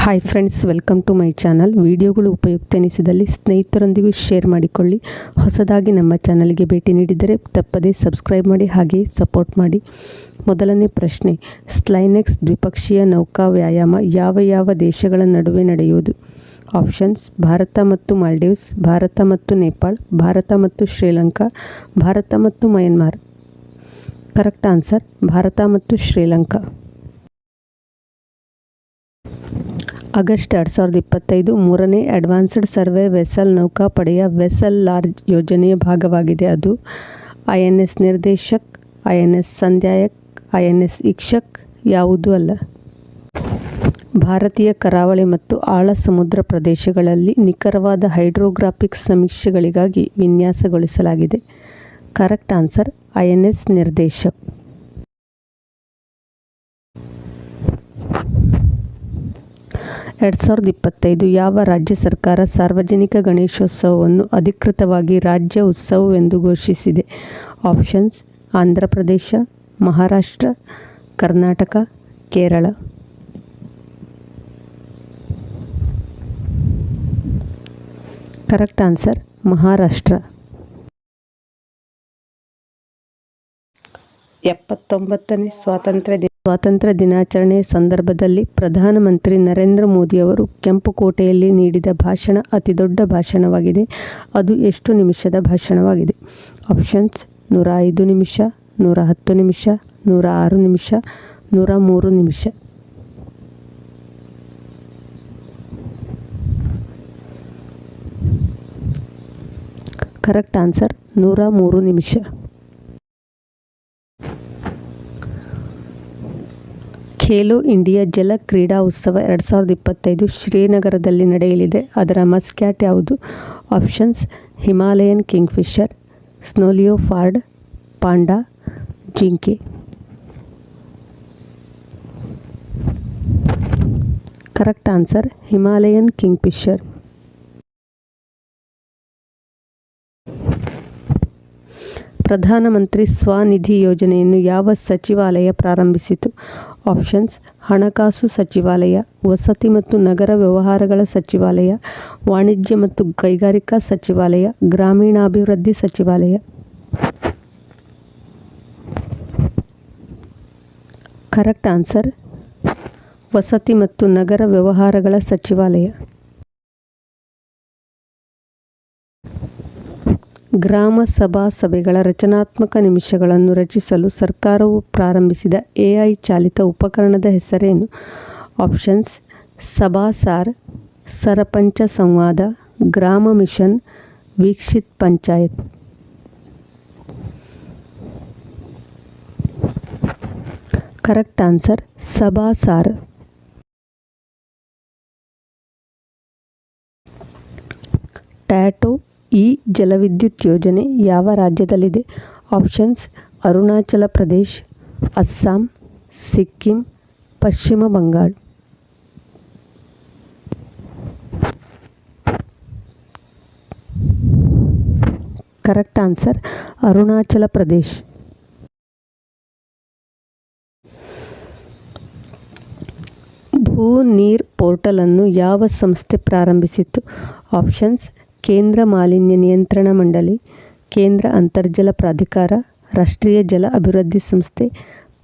Hi friends, welcome to my channel. ವಿಡಿಯೋಗಳು ಉಪಯುಕ್ತ ಎನಿಸಿದಲ್ಲಿ ಸ್ನೇಹಿತರೊಂದಿಗೂ share ಮಾಡಿಕೊಳ್ಳಿ. ಹೊಸದಾಗಿ ನಮ್ಮ ಚಾನಲ್ಗೆ ಭೇಟಿ ನೀಡಿದರೆ ತಪ್ಪದೇ ಸಬ್ಸ್ಕ್ರೈಬ್ ಮಾಡಿ, ಹಾಗೆಯೇ ಸಪೋರ್ಟ್ ಮಾಡಿ. ಮೊದಲನೇ ಪ್ರಶ್ನೆ, ಸ್ಲೈನೆಕ್ಸ್ ದ್ವಿಪಕ್ಷೀಯ ನೌಕಾ ವ್ಯಾಯಾಮ ಯಾವ ದೇಶಗಳ ನಡುವೆ ನಡೆಯುವುದು? ಆಪ್ಷನ್ಸ್: ಭಾರತ ಮತ್ತು ಮಾಲ್ಡೀವ್ಸ್, ಭಾರತ ಮತ್ತು ನೇಪಾಳ, ಭಾರತ ಮತ್ತು ಶ್ರೀಲಂಕಾ, ಭಾರತ ಮತ್ತು ಮಯನ್ಮಾರ್. ಕರೆಕ್ಟ್ ಆನ್ಸರ್: ಭಾರತ ಮತ್ತು ಶ್ರೀಲಂಕಾ. ಆಗಸ್ಟ್ 2025 ಮೂರನೇ ಅಡ್ವಾನ್ಸ್ಡ್ ಸರ್ವೆ ವೆಸಲ್ ನೌಕಾಪಡೆಯ ವೆಸಲ್ ಲಾರ್ಜ್ ಯೋಜನೆಯ ಭಾಗವಾಗಿದೆ. ಅದು INS ನಿರ್ದೇಶಕ್, INS ಸಂಧ್ಯಾಯಕ್, INS ಇಕ್ಷಕ್ ಯಾವುದೂ ಅಲ್ಲ. ಭಾರತೀಯ ಕರಾವಳಿ ಮತ್ತು ಆಳ ಸಮುದ್ರ ಪ್ರದೇಶಗಳಲ್ಲಿ ನಿಖರವಾದ ಹೈಡ್ರೋಗ್ರಾಫಿಕ್ ಸಮೀಕ್ಷೆಗಳಿಗಾಗಿ ವಿನ್ಯಾಸಗೊಳಿಸಲಾಗಿದೆ. Correct answer: INS ನಿರ್ದೇಶಕ್. 2025 ಯಾವ ರಾಜ್ಯ ಸರ್ಕಾರ ಸಾರ್ವಜನಿಕ ಗಣೇಶೋತ್ಸವವನ್ನು ಅಧಿಕೃತವಾಗಿ ರಾಜ್ಯ ಉತ್ಸವವೆಂದು ಘೋಷಿಸಿದೆ? Options: Andhra Pradesh, Maharashtra, Karnataka, Kerala. Correct answer: Maharashtra. 79ನೇ ಸ್ವಾತಂತ್ರ್ಯ ದಿನಾಚರಣೆಯ ಸಂದರ್ಭದಲ್ಲಿ ಪ್ರಧಾನಮಂತ್ರಿ ನರೇಂದ್ರ ಮೋದಿಯವರು ಕೆಂಪುಕೋಟೆಯಲ್ಲಿ ನೀಡಿದ ಭಾಷಣ ಅತಿದೊಡ್ಡ ಭಾಷಣವಾಗಿದೆ. ಅದು ಎಷ್ಟು ನಿಮಿಷದ ಭಾಷಣವಾಗಿದೆ? ಆಪ್ಷನ್ಸ್: 105 ನಿಮಿಷ, 110 ನಿಮಿಷ, 106 ನಿಮಿಷ, 103 ನಿಮಿಷ. ಕರೆಕ್ಟ್ ಆನ್ಸರ್: 103 ನಿಮಿಷ. ಖೇಲೋ ಇಂಡಿಯಾ ಜಲ ಕ್ರೀಡಾ ಉತ್ಸವ 2025 ಶ್ರೀನಗರದಲ್ಲಿ ನಡೆಯಲಿದೆ. ಅದರ ಮಸ್ಕ್ಯಾಟ್ ಯಾವುದು? Options: Himalayan kingfisher, snow leopard, panda, ಜಿಂಕೆ. Correct answer: Himalayan kingfisher. Pradhanmantri Svanidhi ಯೋಜನೆಯನ್ನು ಯಾವ ಸಚಿವಾಲಯ ಪ್ರಾರಂಭಿಸಿತು? ಆಪ್ಷನ್ಸ್: ಹಣಕಾಸು ಸಚಿವಾಲಯ, ವಸತಿ ಮತ್ತು ನಗರ ವ್ಯವಹಾರಗಳ ಸಚಿವಾಲಯ, ವಾಣಿಜ್ಯ ಮತ್ತು ಕೈಗಾರಿಕಾ ಸಚಿವಾಲಯ, ಗ್ರಾಮೀಣಾಭಿವೃದ್ಧಿ ಸಚಿವಾಲಯ. ಕರೆಕ್ಟ್ ಆನ್ಸರ್: ವಸತಿ ಮತ್ತು ನಗರ ವ್ಯವಹಾರಗಳ ಸಚಿವಾಲಯ. ಗ್ರಾಮ ಸಭೆಗಳ ರಚನಾತ್ಮಕ ನಿಮಿಷಗಳನ್ನು ರಚಿಸಲು ಸರ್ಕಾರವು ಪ್ರಾರಂಭಿಸಿದ AI ಚಾಲಿತ ಉಪಕರಣದ ಹೆಸರೇನು? Options: ಸಭಾಸಾರ್, Sarpanch Samvad, Gram mission, Viksit Panchayat. Correct answer: Sabhasaar. Tato ಈ ಜಲವಿದ್ಯುತ್ ಯೋಜನೆ ಯಾವ ರಾಜ್ಯದಲ್ಲಿದೆ? Options: Arunachal Pradesh, Assam, Sikkim, Paschim Bangal. Correct answer: Arunachal Pradesh. Bhu Neer portal ಅನ್ನು ಯಾವ ಸಂಸ್ಥೆ ಪ್ರಾರಂಭಿಸಿತು? ಆಪ್ಷನ್ಸ್: ಕೇಂದ್ರ ಮಾಲಿನ್ಯ ನಿಯಂತ್ರಣ ಮಂಡಳಿ, ಕೇಂದ್ರ ಅಂತರ್ಜಲ ಪ್ರಾಧಿಕಾರ, ರಾಷ್ಟ್ರೀಯ ಜಲ ಅಭಿವೃದ್ಧಿ ಸಂಸ್ಥೆ,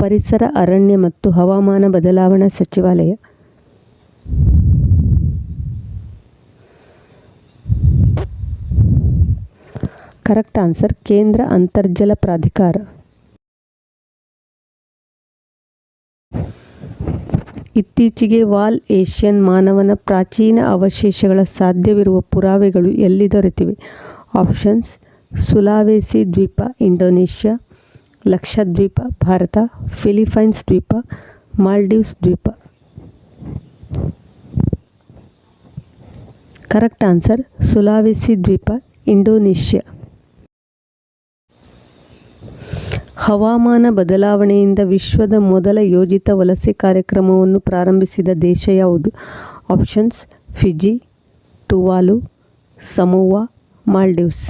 ಪರಿಸರ ಅರಣ್ಯ ಮತ್ತು ಹವಾಮಾನ ಬದಲಾವಣಾ ಸಚಿವಾಲಯ. ಕರೆಕ್ಟ್ ಆನ್ಸರ್: ಕೇಂದ್ರ ಅಂತರ್ಜಲ ಪ್ರಾಧಿಕಾರ. ಇತ್ತೀಚೆಗೆ ವಾಲ್ ಏಷ್ಯನ್ ಮಾನವನ ಪ್ರಾಚೀನ ಅವಶೇಷಗಳ ಸಾಧ್ಯವಿರುವ ಪುರಾವೆಗಳು ಎಲ್ಲಿ ದೊರೆತಿವೆ? ಆಪ್ಷನ್ಸ್: ಸುಲಾವೆಸಿ ದ್ವೀಪ, ಇಂಡೋನೇಷ್ಯಾ, ಲಕ್ಷದ್ವೀಪ, ಭಾರತ, ಫಿಲಿಪೈನ್ಸ್ ದ್ವೀಪ, ಮಾಲ್ಡೀವ್ಸ್ ದ್ವೀಪ. ಕರೆಕ್ಟ್ ಆನ್ಸರ್: ಸುಲಾವೆಸಿ ದ್ವೀಪ, ಇಂಡೋನೇಷ್ಯಾ. ಹವಾಮಾನ ಬದಲಾವಣೆಯಿಂದ ವಿಶ್ವದ ಮೊದಲ ಯೋಜಿತ ವಲಸೆ ಕಾರ್ಯಕ್ರಮವನ್ನು ಪ್ರಾರಂಭಿಸಿದ ದೇಶ ಯಾವುದು? Options: Fiji, Tuvalu, Samoa, Maldives.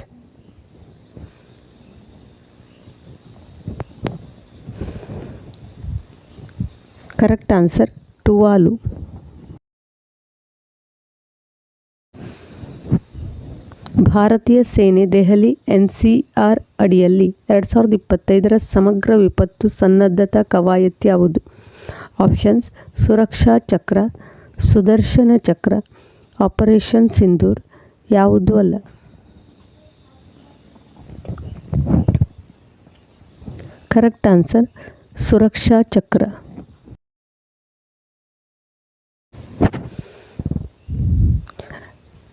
Correct answer: Tuvalu. ಭಾರತೀಯ ಸೇನೆ ದೆಹಲಿ NCR ಅಡಿಯಲ್ಲಿ 2025 ಸಮಗ್ರ ವಿಪತ್ತು ಸನ್ನದ್ಧತಾ ಕವಾಯತ್ ಯಾವುದು? ಆಪ್ಷನ್ಸ್: ಸುರಕ್ಷಾ ಚಕ್ರ, ಸುದರ್ಶನ ಚಕ್ರ, ಆಪರೇಷನ್ ಸಿಂಧೂರ್. ಯಾವುದೂ ಅಲ್ಲ. ಕರೆಕ್ಟ್ ಆನ್ಸರ್ ಸುರಕ್ಷಾ ಚಕ್ರ.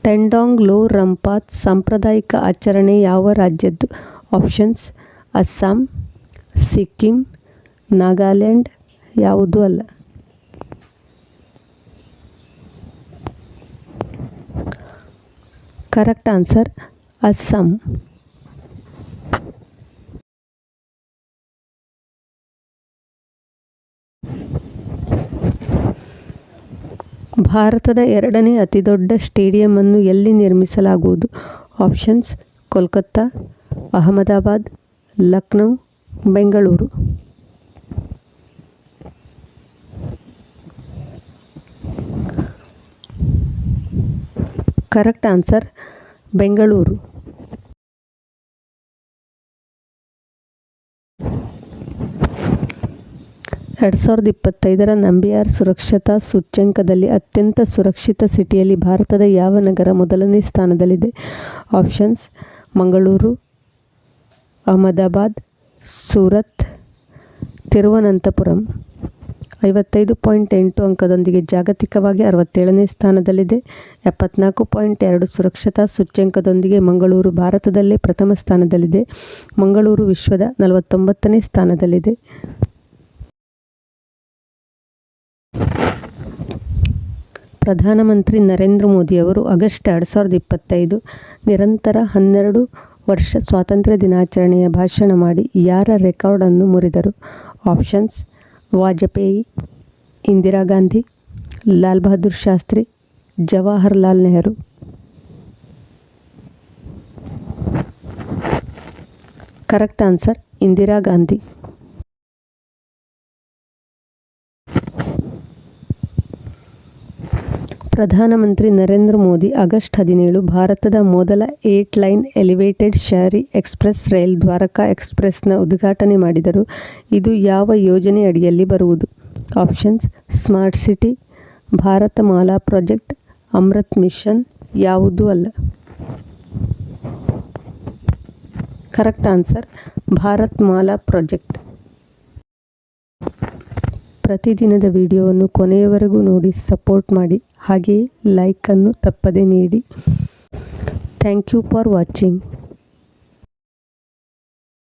ಟೆಂಡಾಂಗ್ ಲೋ ರಂಪಾತ್ ಸಾಂಪ್ರದಾಯಿಕ ಆಚರಣೆ ಯಾವ ರಾಜ್ಯದ್ದು? ಆಪ್ಷನ್ಸ್: ಅಸ್ಸಾಂ, ಸಿಕ್ಕಿಂ, ನಾಗಾಲ್ಯಾಂಡ್. ಯಾವುದೂ ಅಲ್ಲ. Correct answer Assam. ಭಾರತದ ಎರಡನೇ ಅತಿದೊಡ್ಡ ಸ್ಟೇಡಿಯಂ ಅನ್ನು ಎಲ್ಲಿ ನಿರ್ಮಿಸಲಾಗುವುದು? Options: Kolkata, Ahmedabad, Lucknow, Bengaluru. Correct answer Bengaluru. 2025 Nambiar ಸುರಕ್ಷತಾ ಸೂಚ್ಯಂಕದಲ್ಲಿ ಅತ್ಯಂತ ಸುರಕ್ಷಿತ ಸಿಟಿಯಲ್ಲಿ ಭಾರತದ ಯಾವ ನಗರ ಮೊದಲನೇ ಸ್ಥಾನದಲ್ಲಿದೆ? ಆಪ್ಷನ್ಸ್: ಮಂಗಳೂರು, ಅಹಮದಾಬಾದ್, ಸೂರತ್, ತಿರುವನಂತಪುರಂ. 55.8 ಅಂಕದೊಂದಿಗೆ ಜಾಗತಿಕವಾಗಿ 67ನೇ ಸ್ಥಾನದಲ್ಲಿದೆ. 74.2 ಸುರಕ್ಷತಾ ಸೂಚ್ಯಂಕದೊಂದಿಗೆ ಮಂಗಳೂರು ಭಾರತದಲ್ಲೇ ಪ್ರಥಮ ಸ್ಥಾನದಲ್ಲಿದೆ. ಮಂಗಳೂರು ವಿಶ್ವದ 49ನೇ ಸ್ಥಾನದಲ್ಲಿದೆ. ಪ್ರಧಾನಮಂತ್ರಿ ನರೇಂದ್ರ ಮೋದಿ ಅವರು ಆಗಸ್ಟ್ 2025 ನಿರಂತರ 12 ವರ್ಷ ಸ್ವಾತಂತ್ರ್ಯ ದಿನಾಚರಣೆಯ ಭಾಷಣ ಮಾಡಿ ಯಾರ ರೆಕಾರ್ಡನ್ನು ಮುರಿದರು? Options: Vajpayee, Indira Gandhi, Lal Bahadur Shastri, Jawaharlal Nehru. Correct answer Indira Gandhi. ಪ್ರಧಾನಮಂತ್ರಿ ನರೇಂದ್ರ ಮೋದಿ ಆಗಸ್ಟ್ 17 ಭಾರತದ ಮೊದಲ 8 ಲೈನ್ ಎಲಿವೇಟೆಡ್ ಶಹರಿ ಎಕ್ಸ್ಪ್ರೆಸ್ ರೈಲ್ ದ್ವಾರಕಾ ಎಕ್ಸ್ಪ್ರೆಸ್ನ ಉದ್ಘಾಟನೆ ಮಾಡಿದರು. ಇದು ಯಾವ ಯೋಜನೆ ಅಡಿಯಲ್ಲಿ ಬರುವುದು? Options: smart city, Bharat Mala project, Amrut mission. ಯಾವುದೂ ಅಲ್ಲ. Correct answer Bharat Mala project. ಪ್ರತಿದಿನದ ವಿಡಿಯೋವನ್ನು ಕೊನೆಯವರೆಗೂ ನೋಡಿ ಸಪೋರ್ಟ್ ಮಾಡಿ. ಹಾಗೆಯೇ ಲೈಕನ್ನು ತಪ್ಪದೇ ನೀಡಿ. Thank you for watching.